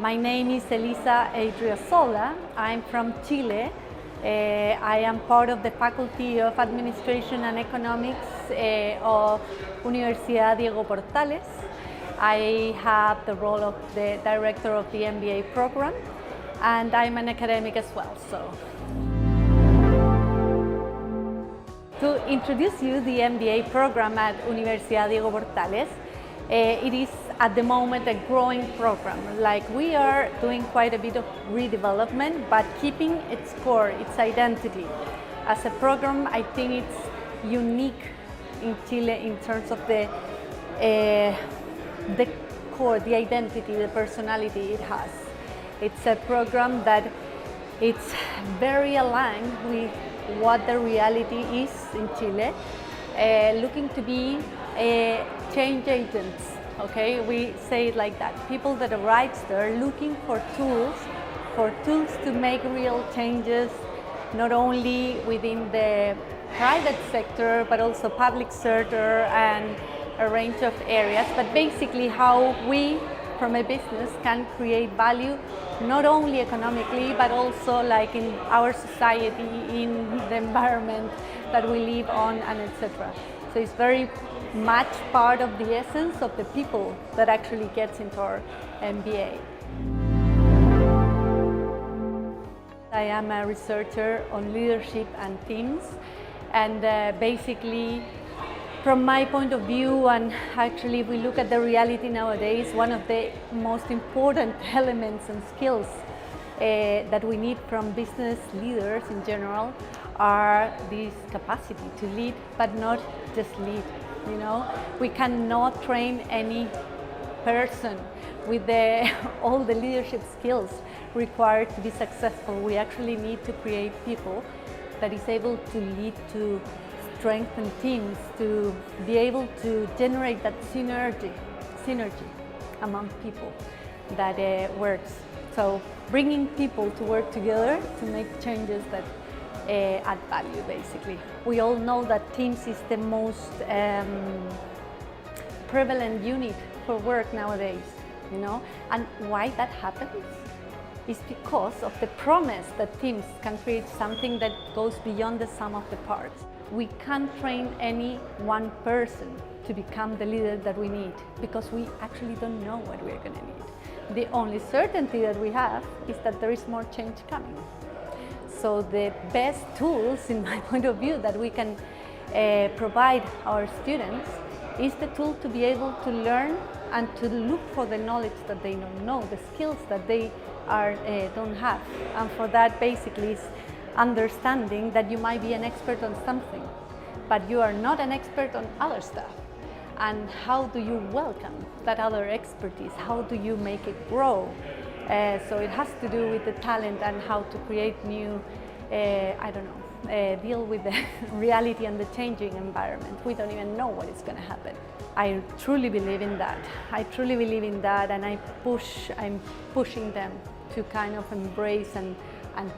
My name is Elisa Adriasola. I'm from Chile. I am part of the Faculty of Administration and Economics of Universidad Diego Portales. I have the role of the director of the MBA program, and I'm an academic as well. To introduce you the MBA program at Universidad Diego Portales, it is at the moment a growing program. Like, we are doing quite a bit of redevelopment, but keeping its core, its identity. As a program, I think it's unique in Chile in terms of the core, the identity, the personality it has. It's a program that it's very aligned with what the reality is in Chile, looking to be change agents. Okay, we say it like that. People that arrive there looking for tools to make real changes, not only within the private sector, but also public sector and a range of areas. But basically how we, from a business, can create value, not only economically, but also like in our society, in the environment that we live on, and etc. So it's very much part of the essence of the people that actually gets into our MBA. I am a researcher on leadership and teams, and basically from my point of view, and actually if we look at the reality nowadays, one of the most important elements and skills that we need from business leaders in general are this capacity to lead, but not just lead. You know, we cannot train any person with all the leadership skills required to be successful. We actually need to create people that is able to lead, to strengthen teams, to be able to generate that synergy among people that works. So bringing people to work together to make changes that add value, basically. We all know that Teams is the most prevalent unit for work nowadays, you know? And why that happens is because of the promise that Teams can create something that goes beyond the sum of the parts. We can't train any one person to become the leader that we need, because we actually don't know what we're going to need. The only certainty that we have is that there is more change coming. So the best tools, in my point of view, that we can provide our students is the tool to be able to learn and to look for the knowledge that they don't know, the skills that they don't have. And for that, basically, is understanding that you might be an expert on something, but you are not an expert on other stuff. And how do you welcome that other expertise? How do you make it grow? So it has to do with the talent and how to create new, deal with the reality and the changing environment. We don't even know what is going to happen. I truly believe in that. I truly believe in that, and I'm pushing them to kind of embrace and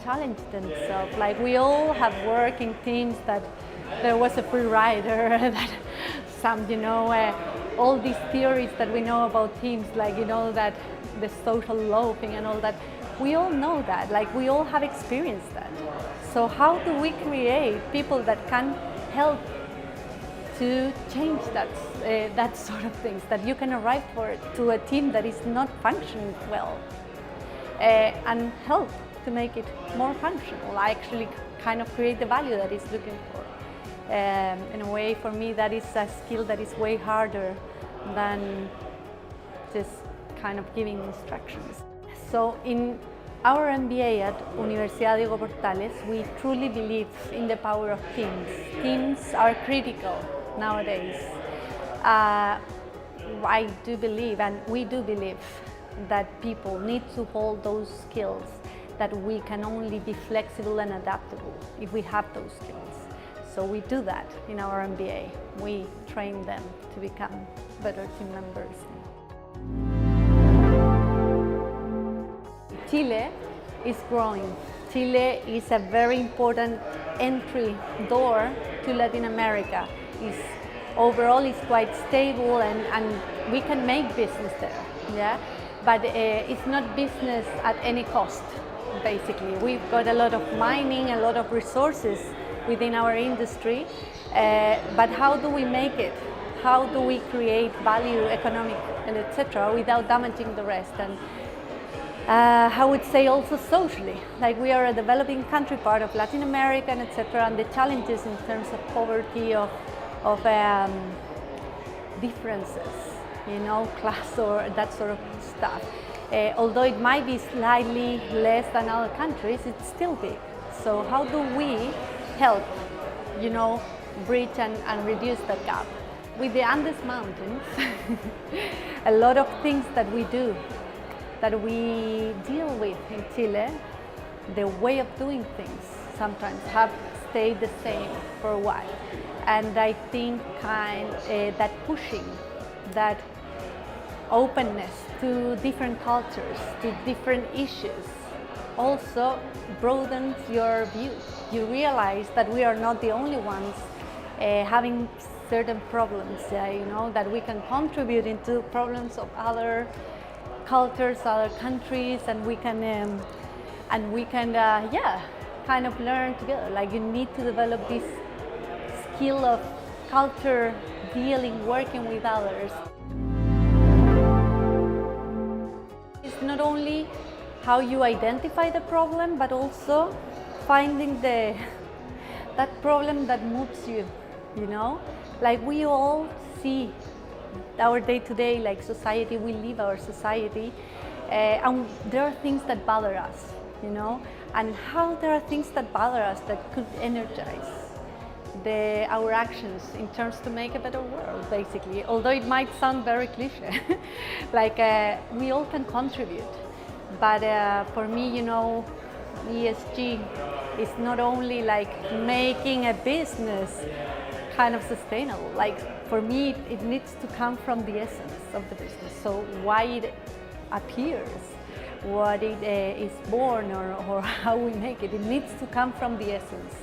challenge themselves. Like, we all have worked in teams that there was a free rider, that some, all these theories that we know about teams, like, that the social loafing and all that, we all know that, like, we all have experienced that. So how do we create people that can help to change that sort of things, that you can arrive to a team that is not functioning well, and help to make it more functional, actually kind of create the value that it's looking for. In a way, for me, that is a skill that is way harder than just kind of giving instructions. So in our MBA at Universidad Diego Portales, we truly believe in the power of teams. Teams are critical nowadays. I do believe, and we do believe, that people need to hold those skills, that we can only be flexible and adaptable if we have those skills. So we do that in our MBA. We train them to become better team members. Chile is growing. Chile is a very important entry door to Latin America. Overall, it's quite stable, and we can make business there. Yeah, but it's not business at any cost, basically. We've got a lot of mining, a lot of resources within our industry, but how do we make it? How do we create value, economic, and etc., without damaging the rest? And I would say also socially, like we are a developing country, part of Latin America, and etc., and the challenges in terms of poverty, of differences, you know, class or that sort of stuff. Although it might be slightly less than other countries, it's still big. So how do we help, you know, bridge and reduce that gap? With the Andes Mountains, a lot of things that we do, that we deal with in Chile, the way of doing things sometimes have stayed the same for a while. And I think that pushing, that openness to different cultures, to different issues, also broadens your view. You realize that we are not the only ones having certain problems, you know, that we can contribute into problems of other cultures, other countries, and we can kind of learn together. Like you need to develop this skill of culture dealing, working with others. It's not only how you identify the problem, but also finding that problem that moves you, you know? Like we all see our day-to-day, like society, we live our society, and there are things that bother us, you know? And how there are things that bother us that could energize our actions in terms to make a better world, basically. Although it might sound very cliche, like we all can contribute. But for me, you know, ESG is not only like making a business kind of sustainable. Like for me, it needs to come from the essence of the business. So why it appears, what it is born, or how we make it, it needs to come from the essence.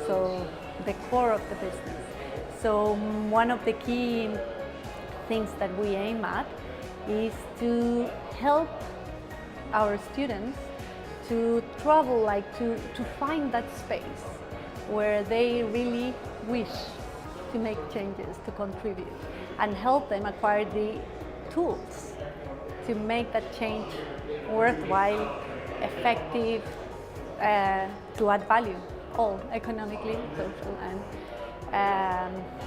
So the core of the business. So one of the key things that we aim at is to help our students to travel, like to find that space where they really wish to make changes, to contribute, and help them acquire the tools to make that change worthwhile, effective, to add value, all economically, social, and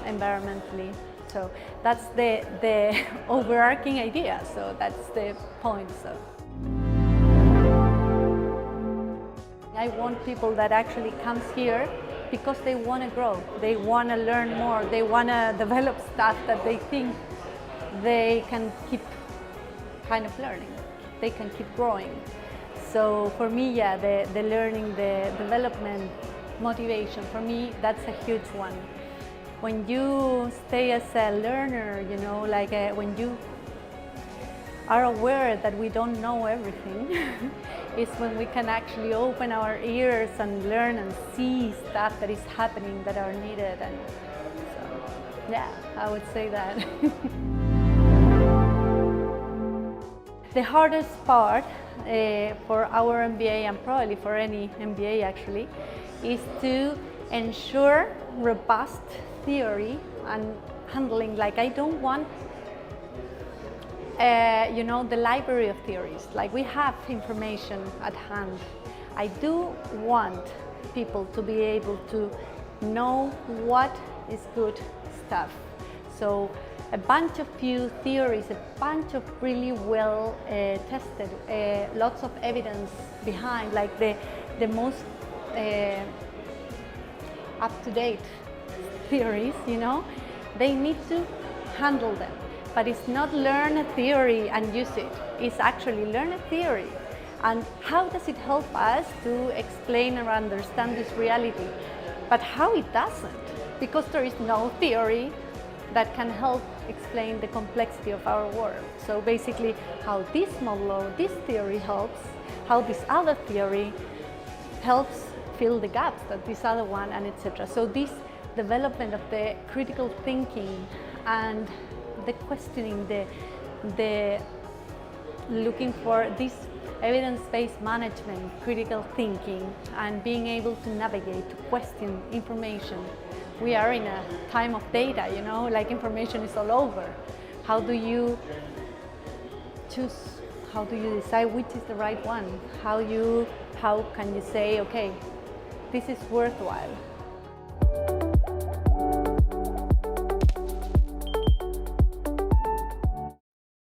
environmentally. So that's the overarching idea. So that's the point. So I want people that actually comes here because they want to grow, they want to learn more, they want to develop stuff that they think they can keep kind of learning, they can keep growing. So for me, yeah, the learning, the development, motivation, for me, that's a huge one. When you stay as a learner, you know, like when you are aware that we don't know everything, is when we can actually open our ears and learn and see stuff that is happening that are needed. And so, yeah, I would say that. The hardest part for our MBA, and probably for any MBA actually, is to ensure robust theory and handling. Like I don't want you know, the library of theories, like we have information at hand. I do want people to be able to know what is good stuff. So a bunch of few theories, a bunch of really well tested, lots of evidence behind, like the most up-to-date theories, you know, they need to handle them. But it's not learn a theory and use it. It's actually learn a theory. And how does it help us to explain or understand this reality? But how it doesn't, because there is no theory that can help explain the complexity of our world. So basically, how this model or this theory helps, how this other theory helps fill the gaps that this other one, and etc. So this development of the critical thinking and the questioning, the looking for this evidence-based management, critical thinking, and being able to navigate, to question information. We are in a time of data, you know, like information is all over. How do you choose? How do you decide which is the right one? How can you say, okay, this is worthwhile?